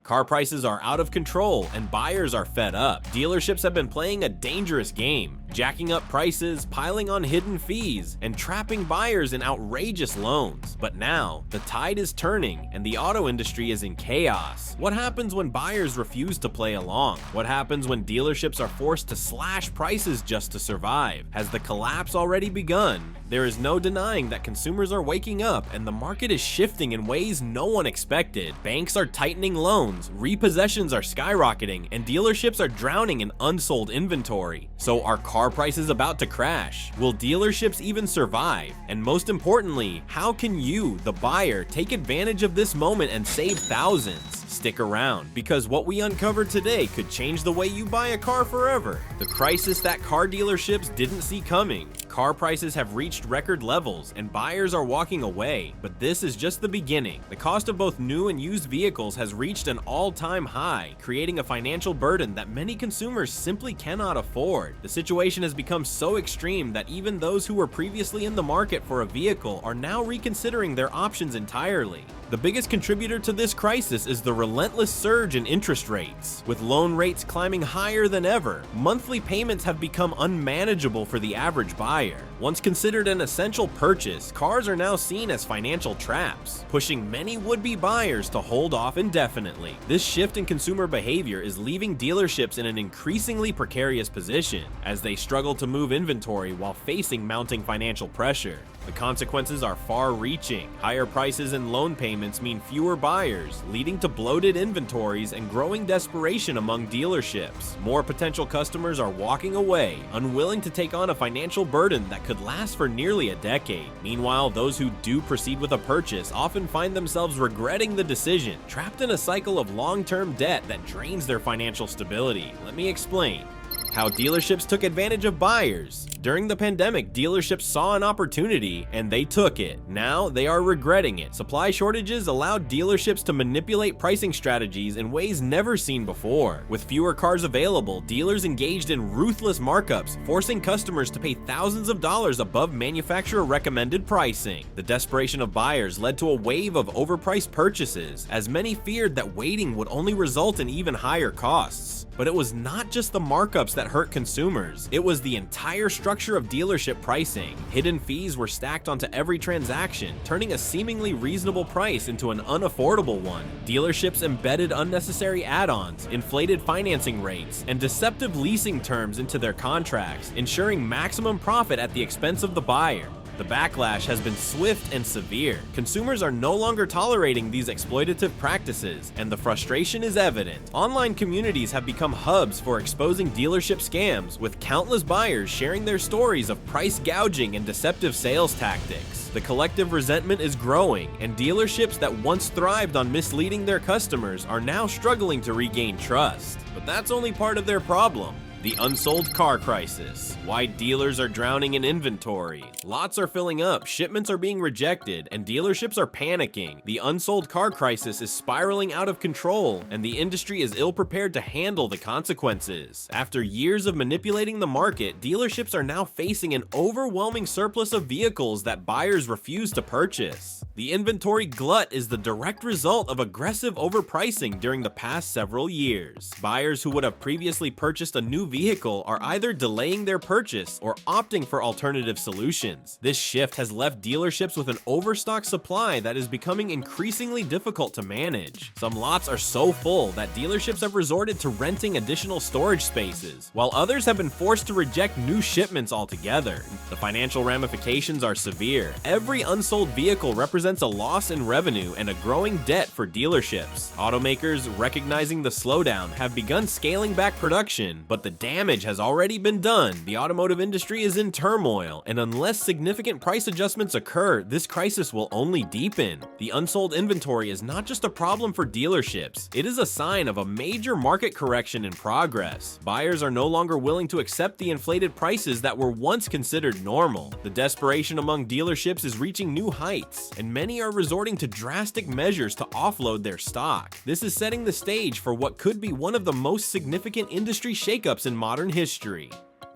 Car prices are out of control and buyers are fed up. Dealerships have been playing a dangerous game, jacking up prices, piling on hidden fees, and trapping buyers in outrageous loans. But now, the tide is turning and the auto industry is in chaos. What happens when buyers refuse to play along? What happens when dealerships are forced to slash prices just to survive? Has the collapse already begun? There is no denying that consumers are waking up and the market is shifting in ways no one expected. Banks are tightening loans, repossessions are skyrocketing, and dealerships are drowning in unsold inventory. So are car prices about to crash? Will dealerships even survive? And most importantly, how can you, the buyer, take advantage of this moment and save thousands? Stick around, because what we uncovered today could change the way you buy a car forever. The crisis that car dealerships didn't see coming. Car prices have reached record levels and buyers are walking away, but this is just the beginning. The cost of both new and used vehicles has reached an all-time high, creating a financial burden that many consumers simply cannot afford. The situation has become so extreme that even those who were previously in the market for a vehicle are now reconsidering their options entirely. The biggest contributor to this crisis is the relentless surge in interest rates. With loan rates climbing higher than ever, monthly payments have become unmanageable for the average buyer. Once considered an essential purchase, cars are now seen as financial traps, pushing many would-be buyers to hold off indefinitely. This shift in consumer behavior is leaving dealerships in an increasingly precarious position as they struggle to move inventory while facing mounting financial pressure. The consequences are far-reaching. Higher prices and loan payments mean fewer buyers, leading to bloated inventories and growing desperation among dealerships. More potential customers are walking away, unwilling to take on a financial burden that could last for nearly a decade. Meanwhile, those who do proceed with a purchase often find themselves regretting the decision, trapped in a cycle of long-term debt that drains their financial stability. Let me explain. How dealerships took advantage of buyers. During the pandemic, dealerships saw an opportunity and they took it. Now they are regretting it. Supply shortages allowed dealerships to manipulate pricing strategies in ways never seen before. With fewer cars available, dealers engaged in ruthless markups, forcing customers to pay thousands of dollars above manufacturer recommended pricing. The desperation of buyers led to a wave of overpriced purchases, as many feared that waiting would only result in even higher costs. But it was not just the markups that hurt consumers, it was the entire structure of dealership pricing. Hidden fees were stacked onto every transaction, turning a seemingly reasonable price into an unaffordable one. Dealerships embedded unnecessary add-ons, inflated financing rates, and deceptive leasing terms into their contracts, ensuring maximum profit at the expense of the buyer. The backlash has been swift and severe. Consumers are no longer tolerating these exploitative practices, and the frustration is evident. Online communities have become hubs for exposing dealership scams, with countless buyers sharing their stories of price gouging and deceptive sales tactics. The collective resentment is growing, and dealerships that once thrived on misleading their customers are now struggling to regain trust. But that's only part of their problem. The unsold car crisis. Why dealers are drowning in inventory. Lots are filling up, shipments are being rejected, and dealerships are panicking. The unsold car crisis is spiraling out of control, and the industry is ill-prepared to handle the consequences. After years of manipulating the market, dealerships are now facing an overwhelming surplus of vehicles that buyers refuse to purchase. The inventory glut is the direct result of aggressive overpricing during the past several years. Buyers who would have previously purchased a new vehicle are either delaying their purchase or opting for alternative solutions. This shift has left dealerships with an overstocked supply that is becoming increasingly difficult to manage. Some lots are so full that dealerships have resorted to renting additional storage spaces, while others have been forced to reject new shipments altogether. The financial ramifications are severe. Every unsold vehicle represents a loss in revenue and a growing debt for dealerships. Automakers, recognizing the slowdown, have begun scaling back production, but the damage has already been done. The automotive industry is in turmoil, and unless significant price adjustments occur, this crisis will only deepen. The unsold inventory is not just a problem for dealerships, it is a sign of a major market correction in progress. Buyers are no longer willing to accept the inflated prices that were once considered normal. The desperation among dealerships is reaching new heights, and many are resorting to drastic measures to offload their stock. This is setting the stage for what could be one of the most significant industry shakeups in modern history.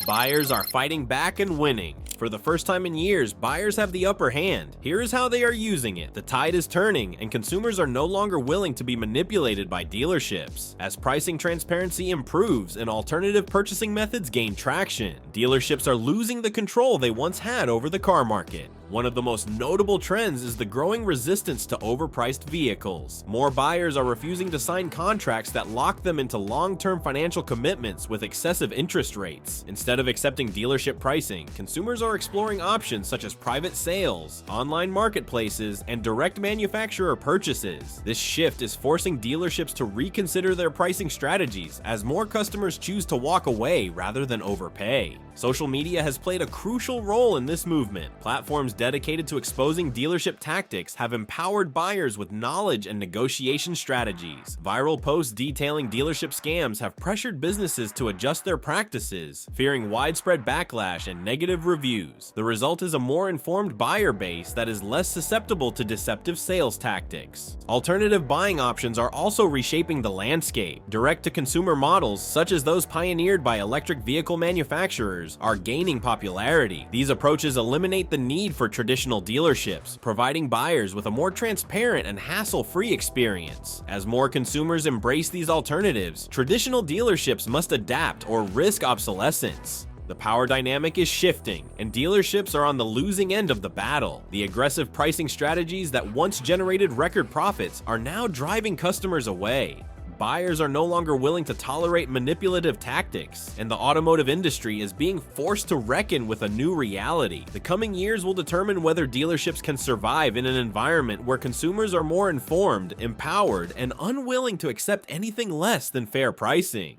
Buyers are fighting back and winning. For the first time in years, buyers have the upper hand. Here is how they are using it. The tide is turning, and consumers are no longer willing to be manipulated by dealerships. As pricing transparency improves and alternative purchasing methods gain traction, dealerships are losing the control they once had over the car market. One of the most notable trends is the growing resistance to overpriced vehicles. More buyers are refusing to sign contracts that lock them into long-term financial commitments with excessive interest rates. Instead of accepting dealership pricing, consumers are exploring options such as private sales, online marketplaces, and direct manufacturer purchases. This shift is forcing dealerships to reconsider their pricing strategies as more customers choose to walk away rather than overpay. Social media has played a crucial role in this movement. Platforms dedicated to exposing dealership tactics have empowered buyers with knowledge and negotiation strategies. Viral posts detailing dealership scams have pressured businesses to adjust their practices, fearing widespread backlash and negative reviews. The result is a more informed buyer base that is less susceptible to deceptive sales tactics. Alternative buying options are also reshaping the landscape. Direct-to-consumer models, such as those pioneered by electric vehicle manufacturers, are gaining popularity. These approaches eliminate the need for traditional dealerships, providing buyers with a more transparent and hassle-free experience. As more consumers embrace these alternatives, traditional dealerships must adapt or risk obsolescence. The power dynamic is shifting, and dealerships are on the losing end of the battle. The aggressive pricing strategies that once generated record profits are now driving customers away. Buyers are no longer willing to tolerate manipulative tactics, and the automotive industry is being forced to reckon with a new reality. The coming years will determine whether dealerships can survive in an environment where consumers are more informed, empowered, and unwilling to accept anything less than fair pricing.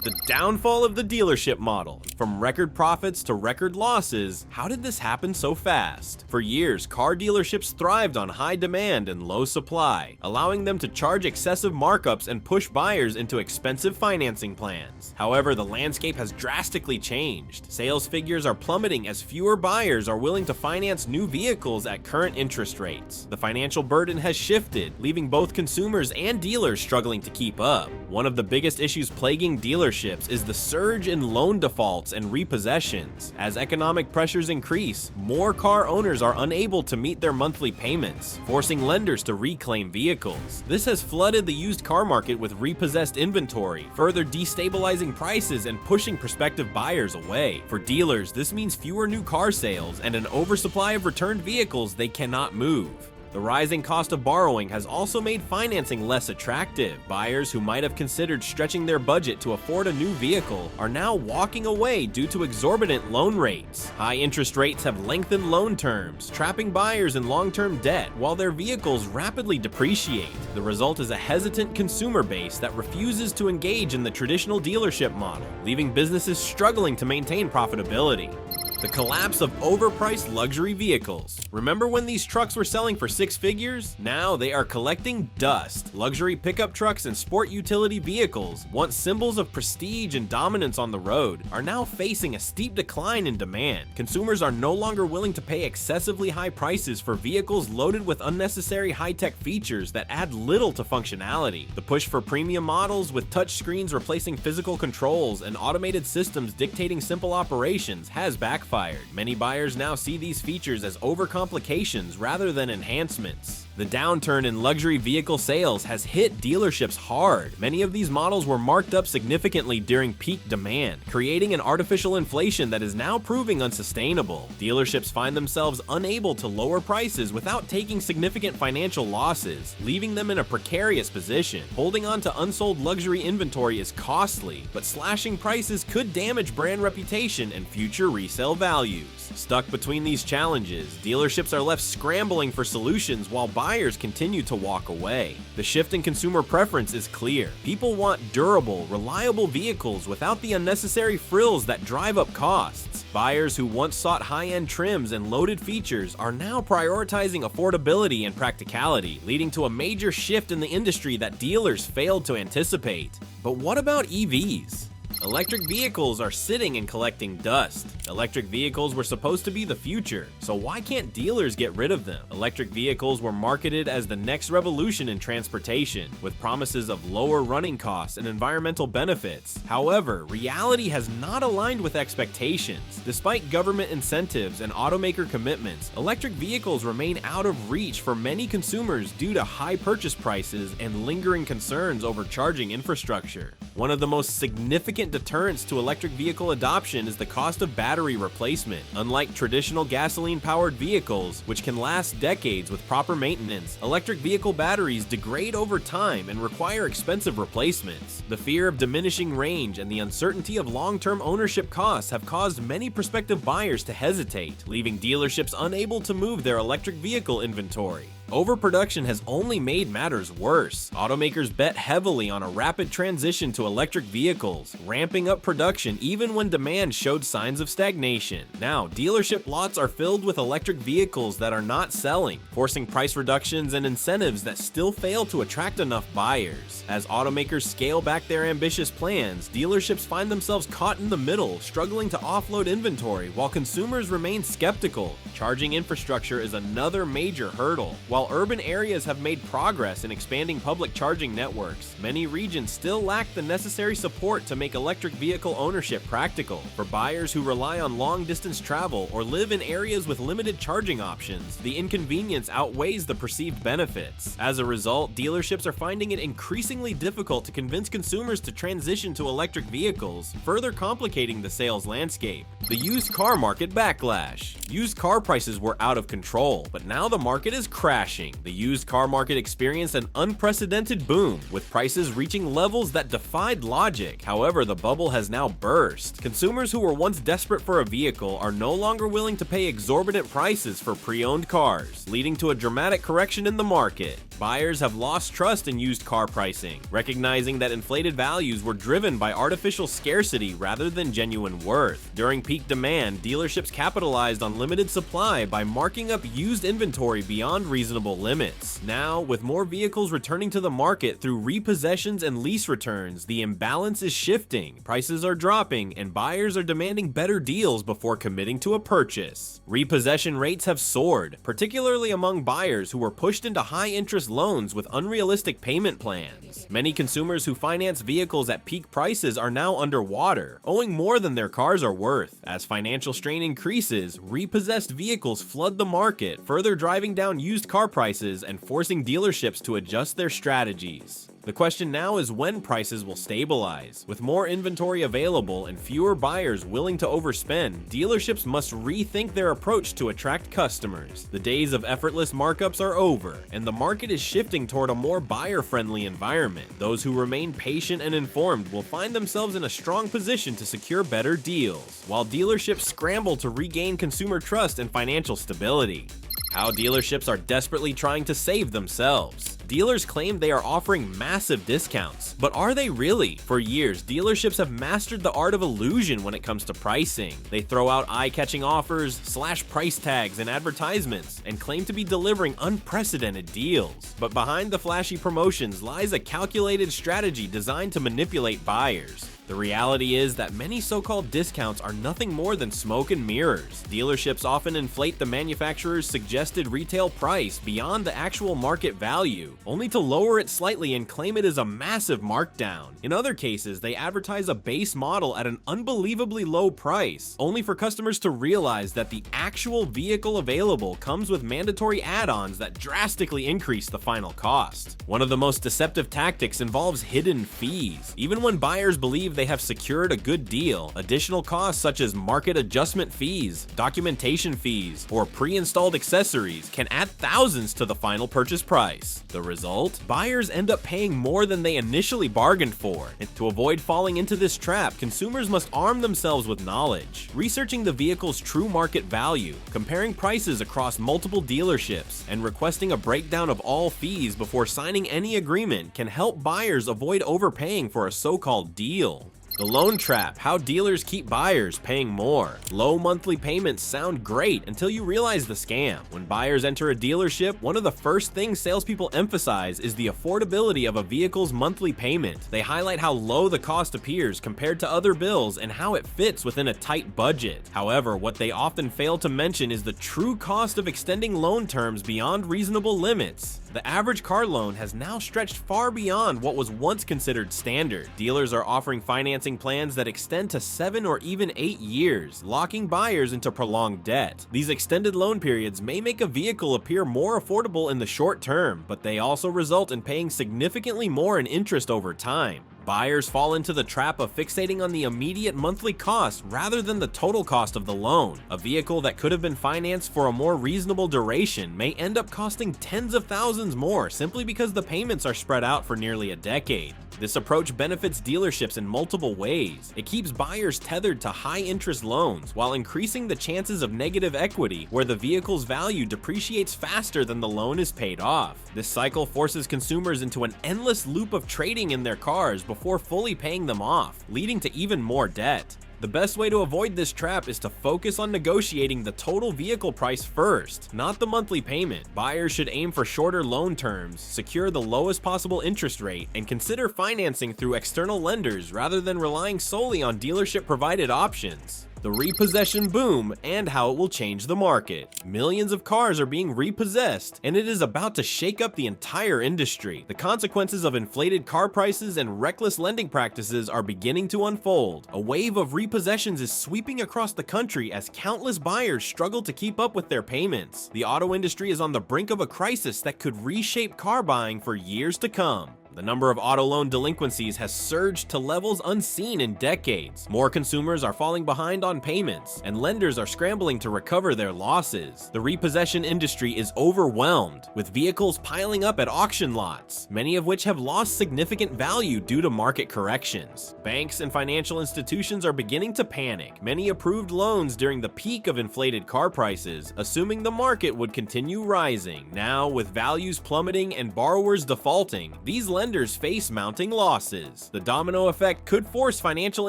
The downfall of the dealership model. From record profits to record losses, how did this happen so fast? For years, car dealerships thrived on high demand and low supply, allowing them to charge excessive markups and push buyers into expensive financing plans. However, the landscape has drastically changed. Sales figures are plummeting as fewer buyers are willing to finance new vehicles at current interest rates. The financial burden has shifted, leaving both consumers and dealers struggling to keep up. One of the biggest issues plaguing dealerships is the surge in loan defaults and repossessions. As economic pressures increase, more car owners are unable to meet their monthly payments, forcing lenders to reclaim vehicles. This has flooded the used car market with repossessed inventory, further destabilizing prices and pushing prospective buyers away. For dealers, this means fewer new car sales and an oversupply of returned vehicles they cannot move. The rising cost of borrowing has also made financing less attractive. Buyers who might have considered stretching their budget to afford a new vehicle are now walking away due to exorbitant loan rates. High interest rates have lengthened loan terms, trapping buyers in long-term debt while their vehicles rapidly depreciate. The result is a hesitant consumer base that refuses to engage in the traditional dealership model, leaving businesses struggling to maintain profitability. The collapse of overpriced luxury vehicles. Remember when these trucks were selling for six figures? Now they are collecting dust. Luxury pickup trucks and sport utility vehicles, once symbols of prestige and dominance on the road, are now facing a steep decline in demand. Consumers are no longer willing to pay excessively high prices for vehicles loaded with unnecessary high-tech features that add little to functionality. The push for premium models with touchscreens replacing physical controls and automated systems dictating simple operations has backfired. Many buyers now see these features as overcomplications rather than enhancements. The downturn in luxury vehicle sales has hit dealerships hard. Many of these models were marked up significantly during peak demand, creating an artificial inflation that is now proving unsustainable. Dealerships find themselves unable to lower prices without taking significant financial losses, leaving them in a precarious position. Holding on to unsold luxury inventory is costly, but slashing prices could damage brand reputation and future resale values. Stuck between these challenges, dealerships are left scrambling for solutions while buyers continue to walk away. The shift in consumer preference is clear. People want durable, reliable vehicles without the unnecessary frills that drive up costs. Buyers who once sought high-end trims and loaded features are now prioritizing affordability and practicality, leading to a major shift in the industry that dealers failed to anticipate. But what about EVs? Electric vehicles are sitting and collecting dust. Electric vehicles were supposed to be the future, so why can't dealers get rid of them? Electric vehicles were marketed as the next revolution in transportation, with promises of lower running costs and environmental benefits. However, reality has not aligned with expectations. Despite government incentives and automaker commitments, electric vehicles remain out of reach for many consumers due to high purchase prices and lingering concerns over charging infrastructure. One of the most significant deterrents to electric vehicle adoption is the cost of battery replacement. Unlike traditional gasoline-powered vehicles, which can last decades with proper maintenance, electric vehicle batteries degrade over time and require expensive replacements. The fear of diminishing range and the uncertainty of long-term ownership costs have caused many prospective buyers to hesitate, leaving dealerships unable to move their electric vehicle inventory. Overproduction has only made matters worse. Automakers bet heavily on a rapid transition to electric vehicles, ramping up production even when demand showed signs of stagnation. Now, dealership lots are filled with electric vehicles that are not selling, forcing price reductions and incentives that still fail to attract enough buyers. As automakers scale back their ambitious plans, dealerships find themselves caught in the middle, struggling to offload inventory while consumers remain skeptical. Charging infrastructure is another major hurdle. While urban areas have made progress in expanding public charging networks, many regions still lack the necessary support to make electric vehicle ownership practical. For buyers who rely on long-distance travel or live in areas with limited charging options, the inconvenience outweighs the perceived benefits. As a result, dealerships are finding it increasingly difficult to convince consumers to transition to electric vehicles, further complicating the sales landscape. The used car market backlash. Used car prices were out of control, but now the market is crashing. The used car market experienced an unprecedented boom, with prices reaching levels that defied logic. However, the bubble has now burst. Consumers who were once desperate for a vehicle are no longer willing to pay exorbitant prices for pre-owned cars, leading to a dramatic correction in the market. Buyers have lost trust in used car pricing, recognizing that inflated values were driven by artificial scarcity rather than genuine worth. During peak demand, dealerships capitalized on limited supply by marking up used inventory beyond reasonable limits. Now, with more vehicles returning to the market through repossessions and lease returns, the imbalance is shifting. Prices are dropping, and buyers are demanding better deals before committing to a purchase. Repossession rates have soared, particularly among buyers who were pushed into high-interest loans with unrealistic payment plans. Many consumers who finance vehicles at peak prices are now underwater, owing more than their cars are worth. As financial strain increases, repossessed vehicles flood the market, further driving down used car prices and forcing dealerships to adjust their strategies. The question now is when prices will stabilize. With more inventory available and fewer buyers willing to overspend, dealerships must rethink their approach to attract customers. The days of effortless markups are over, and the market is shifting toward a more buyer-friendly environment. Those who remain patient and informed will find themselves in a strong position to secure better deals, while dealerships scramble to regain consumer trust and financial stability. How dealerships are desperately trying to save themselves. Dealers claim they are offering massive discounts, but are they really? For years, dealerships have mastered the art of illusion when it comes to pricing. They throw out eye-catching offers, slash price tags and advertisements, and claim to be delivering unprecedented deals. But behind the flashy promotions lies a calculated strategy designed to manipulate buyers. The reality is that many so-called discounts are nothing more than smoke and mirrors. Dealerships often inflate the manufacturer's suggested retail price beyond the actual market value, only to lower it slightly and claim it is a massive markdown. In other cases, they advertise a base model at an unbelievably low price, only for customers to realize that the actual vehicle available comes with mandatory add-ons that drastically increase the final cost. One of the most deceptive tactics involves hidden fees. Even when buyers believe they have secured a good deal, additional costs such as market adjustment fees, documentation fees, or pre-installed accessories can add thousands to the final purchase price. The result? Buyers end up paying more than they initially bargained for. And to avoid falling into this trap, consumers must arm themselves with knowledge, researching the vehicle's true market value, comparing prices across multiple dealerships, and requesting a breakdown of all fees before signing any agreement can help buyers avoid overpaying for a so-called deal. The loan trap, how dealers keep buyers paying more. Low monthly payments sound great until you realize the scam. When buyers enter a dealership, one of the first things salespeople emphasize is the affordability of a vehicle's monthly payment. They highlight how low the cost appears compared to other bills and how it fits within a tight budget. However, what they often fail to mention is the true cost of extending loan terms beyond reasonable limits. The average car loan has now stretched far beyond what was once considered standard. Dealers are offering financing plans that extend to 7 or even 8 years, locking buyers into prolonged debt. These extended loan periods may make a vehicle appear more affordable in the short term, but they also result in paying significantly more in interest over time. Buyers fall into the trap of fixating on the immediate monthly cost rather than the total cost of the loan. A vehicle that could have been financed for a more reasonable duration may end up costing tens of thousands more simply because the payments are spread out for nearly a decade. This approach benefits dealerships in multiple ways. It keeps buyers tethered to high-interest loans while increasing the chances of negative equity where the vehicle's value depreciates faster than the loan is paid off. This cycle forces consumers into an endless loop of trading in their cars before fully paying them off, leading to even more debt. The best way to avoid this trap is to focus on negotiating the total vehicle price first, not the monthly payment. Buyers should aim for shorter loan terms, secure the lowest possible interest rate, and consider financing through external lenders rather than relying solely on dealership-provided options. The repossession boom and how it will change the market. Millions of cars are being repossessed, and it is about to shake up the entire industry. The consequences of inflated car prices and reckless lending practices are beginning to unfold. A wave of repossessions is sweeping across the country as countless buyers struggle to keep up with their payments. The auto industry is on the brink of a crisis that could reshape car buying for years to come. The number of auto loan delinquencies has surged to levels unseen in decades. More consumers are falling behind on payments, and lenders are scrambling to recover their losses. The repossession industry is overwhelmed, with vehicles piling up at auction lots, many of which have lost significant value due to market corrections. Banks and financial institutions are beginning to panic. Many approved loans during the peak of inflated car prices, assuming the market would continue rising. Now, with values plummeting and borrowers defaulting, these lenders face mounting losses. The domino effect could force financial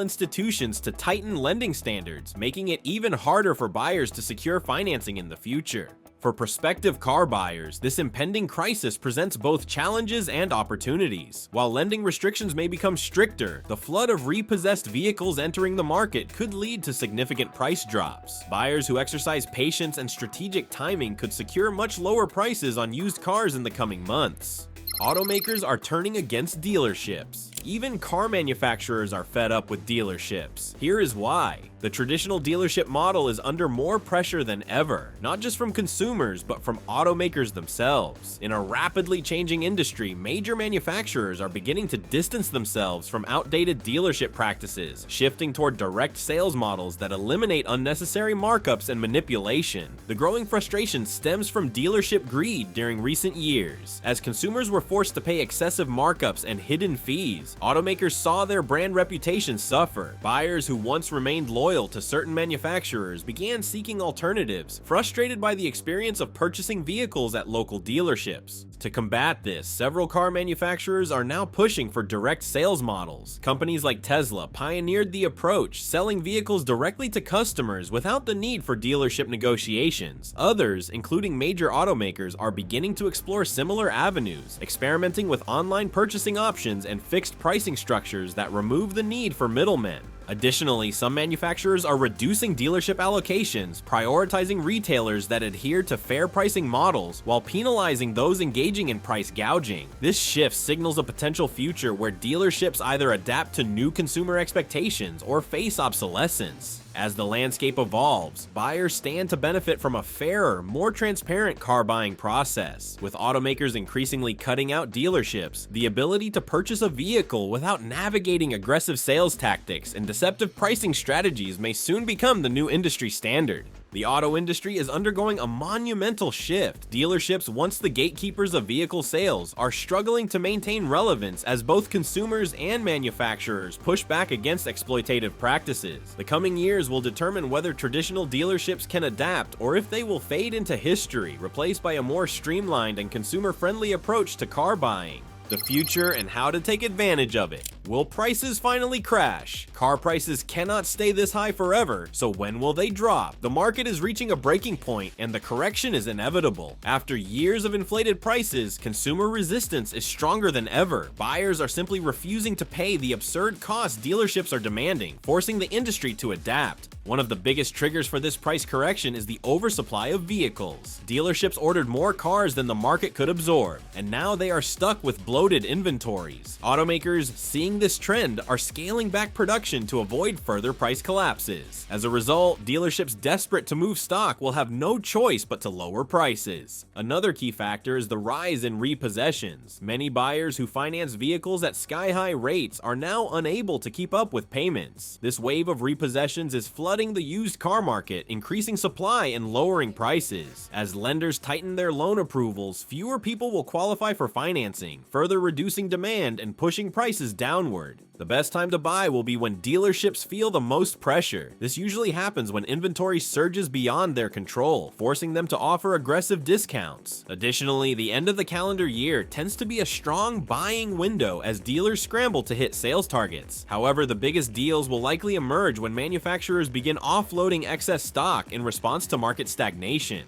institutions to tighten lending standards, making it even harder for buyers to secure financing in the future. For prospective car buyers, this impending crisis presents both challenges and opportunities. While lending restrictions may become stricter, the flood of repossessed vehicles entering the market could lead to significant price drops. Buyers who exercise patience and strategic timing could secure much lower prices on used cars in the coming months. Automakers are turning against dealerships. Even car manufacturers are fed up with dealerships. Here is why. The traditional dealership model is under more pressure than ever, not just from consumers, but from automakers themselves. In a rapidly changing industry, major manufacturers are beginning to distance themselves from outdated dealership practices, shifting toward direct sales models that eliminate unnecessary markups and manipulation. The growing frustration stems from dealership greed during recent years. As consumers were forced to pay excessive markups and hidden fees, automakers saw their brand reputation suffer. Buyers who once remained loyal to certain manufacturers began seeking alternatives, frustrated by the experience of purchasing vehicles at local dealerships. To combat this, several car manufacturers are now pushing for direct sales models. Companies like Tesla pioneered the approach, selling vehicles directly to customers without the need for dealership negotiations. Others, including major automakers, are beginning to explore similar avenues, experimenting with online purchasing options and fixed pricing structures that remove the need for middlemen. Additionally, some manufacturers are reducing dealership allocations, prioritizing retailers that adhere to fair pricing models while penalizing those engaging in price gouging. This shift signals a potential future where dealerships either adapt to new consumer expectations or face obsolescence. As the landscape evolves, buyers stand to benefit from a fairer, more transparent car buying process. With automakers increasingly cutting out dealerships, the ability to purchase a vehicle without navigating aggressive sales tactics and deceptive pricing strategies may soon become the new industry standard. The auto industry is undergoing a monumental shift. Dealerships, once the gatekeepers of vehicle sales, are struggling to maintain relevance as both consumers and manufacturers push back against exploitative practices. The coming years will determine whether traditional dealerships can adapt or if they will fade into history, replaced by a more streamlined and consumer-friendly approach to car buying. The future and how to take advantage of it. Will prices finally crash? Car prices cannot stay this high forever, so when will they drop? The market is reaching a breaking point and the correction is inevitable. After years of inflated prices, consumer resistance is stronger than ever. Buyers are simply refusing to pay the absurd costs dealerships are demanding, forcing the industry to adapt. One of the biggest triggers for this price correction is the oversupply of vehicles. Dealerships ordered more cars than the market could absorb, and now they are stuck with bloated inventories. Automakers, seeing this trend, are scaling back production to avoid further price collapses. As a result, dealerships desperate to move stock will have no choice but to lower prices. Another key factor is the rise in repossessions. Many buyers who finance vehicles at sky-high rates are now unable to keep up with payments. This wave of repossessions is flooding the used car market, increasing supply and lowering prices. As lenders tighten their loan approvals, fewer people will qualify for financing, further reducing demand and pushing prices downward. The best time to buy will be when dealerships feel the most pressure. This usually happens when inventory surges beyond their control, forcing them to offer aggressive discounts. Additionally, the end of the calendar year tends to be a strong buying window as dealers scramble to hit sales targets. However, the biggest deals will likely emerge when manufacturers begin offloading excess stock in response to market stagnation.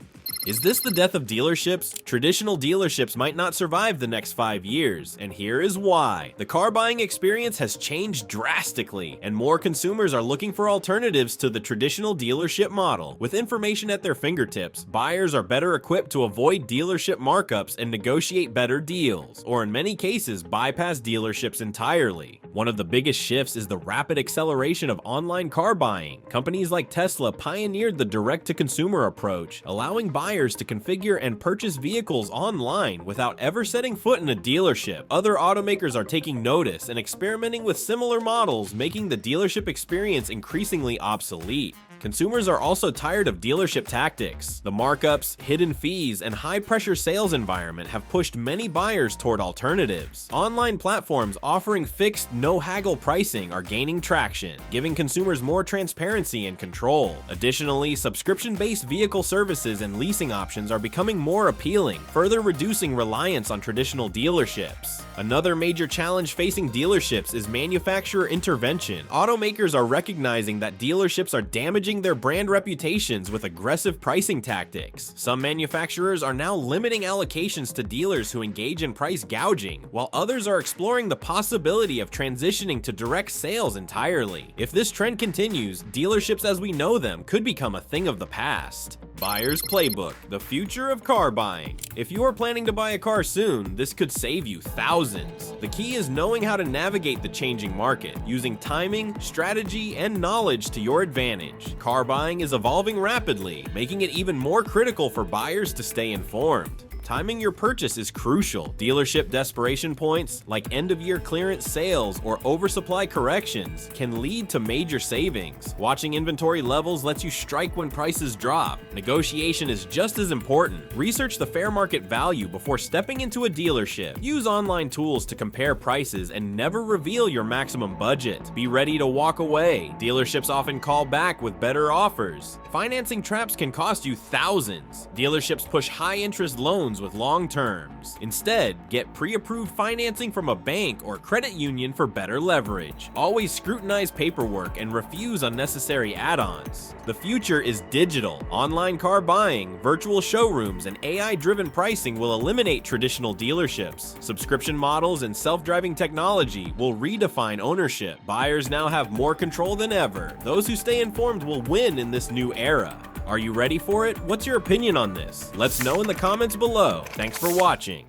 Is this the death of dealerships? Traditional dealerships might not survive the next 5 years, and here is why. The car buying experience has changed drastically, and more consumers are looking for alternatives to the traditional dealership model. With information at their fingertips, buyers are better equipped to avoid dealership markups and negotiate better deals, or in many cases, bypass dealerships entirely. One of the biggest shifts is the rapid acceleration of online car buying. Companies like Tesla pioneered the direct-to-consumer approach, allowing buyers to configure and purchase vehicles online without ever setting foot in a dealership. Other automakers are taking notice and experimenting with similar models, making the dealership experience increasingly obsolete. Consumers are also tired of dealership tactics. The markups, hidden fees, and high-pressure sales environment have pushed many buyers toward alternatives. Online platforms offering fixed, no-haggle pricing are gaining traction, giving consumers more transparency and control. Additionally, subscription-based vehicle services and leasing options are becoming more appealing, further reducing reliance on traditional dealerships. Another major challenge facing dealerships is manufacturer intervention. Automakers are recognizing that dealerships are damaging their brand reputations with aggressive pricing tactics. Some manufacturers are now limiting allocations to dealers who engage in price gouging, while others are exploring the possibility of transitioning to direct sales entirely. If this trend continues, dealerships as we know them could become a thing of the past. Buyer's Playbook, the future of car buying. If you are planning to buy a car soon, this could save you thousands. The key is knowing how to navigate the changing market, using timing, strategy, and knowledge to your advantage. Car buying is evolving rapidly, making it even more critical for buyers to stay informed. Timing your purchase is crucial. Dealership desperation points, like end-of-year clearance sales or oversupply corrections, can lead to major savings. Watching inventory levels lets you strike when prices drop. Negotiation is just as important. Research the fair market value before stepping into a dealership. Use online tools to compare prices and never reveal your maximum budget. Be ready to walk away. Dealerships often call back with better offers. Financing traps can cost you thousands. Dealerships push high-interest loans with long terms. Instead, get pre-approved financing from a bank or credit union for better leverage. Always scrutinize paperwork and refuse unnecessary add-ons. The future is digital. Online car buying, virtual showrooms, and AI-driven pricing will eliminate traditional dealerships. Subscription models and self-driving technology will redefine ownership. Buyers now have more control than ever. Those who stay informed will win in this new era. Are you ready for it? What's your opinion on this? Let's know in the comments below. Thanks for watching.